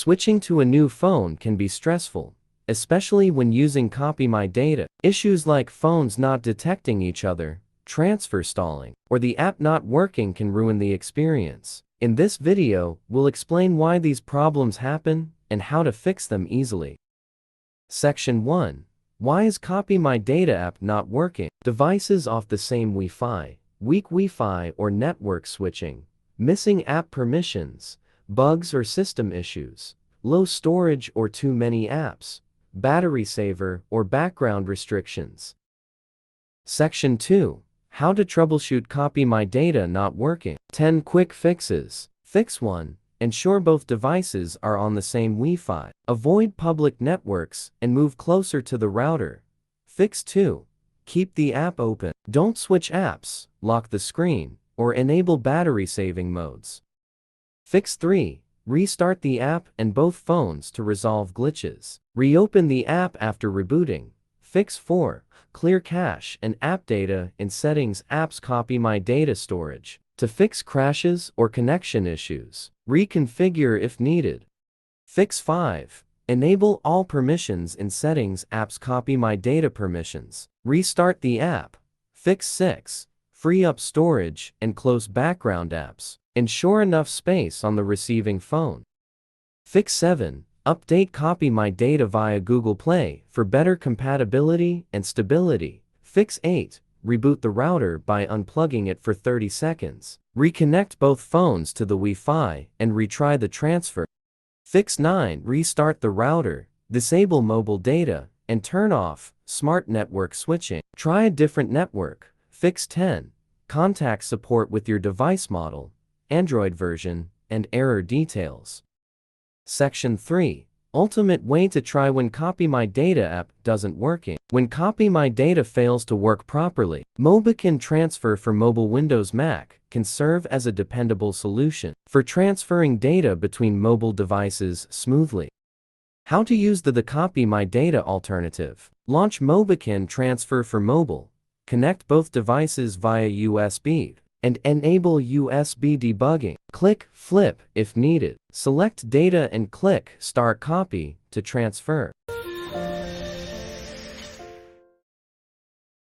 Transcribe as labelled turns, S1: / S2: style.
S1: Switching to a new phone can be stressful, especially when using Copy My Data. Issues like phones not detecting each other, transfer stalling, or the app not working can ruin the experience. In this video, we'll explain why these problems happen and how to fix them easily. Section 1. Why is Copy My Data app not working? Devices off the same Wi-Fi, weak Wi-Fi or network switching, missing app permissions, bugs or system issues, low storage or too many apps, battery saver or background restrictions. Section 2. How to troubleshoot Copy My Data not working. 10 quick fixes. Fix 1. Ensure both devices are on the same Wi-Fi. Avoid public networks and move closer to the router. Fix 2. Keep the app open. Don't switch apps, lock the screen, or enable battery saving modes. Fix 3. Restart the app and both phones to resolve glitches. Reopen the app after rebooting. Fix 4. Clear cache and app data in Settings Apps Copy My Data Storage. To fix crashes or connection issues, reconfigure if needed. Fix 5. Enable all permissions in Settings Apps Copy My Data Permissions. Restart the app. Fix 6. Free up storage and close background apps. Ensure enough space on the receiving phone. Fix 7. Update Copy My Data via Google Play for better compatibility and stability. Fix 8. Reboot the router by unplugging it for 30 seconds. Reconnect both phones to the Wi-Fi and retry the transfer. Fix 9. Restart the router, disable mobile data, and turn off smart network switching. Try a different network. Fix 10. Contact support with your device model, Android version, and error details. Section 3. Ultimate way to try when Copy My Data app doesn't working. When Copy My Data fails to work properly, Mobican Transfer for mobile Windows Mac can serve as a dependable solution for transferring data between mobile devices smoothly. How to use the Copy My Data alternative. Launch Mobican Transfer for mobile. Connect both devices via USB and enable USB debugging. Click Flip if needed. Select Data and click Start Copy to transfer.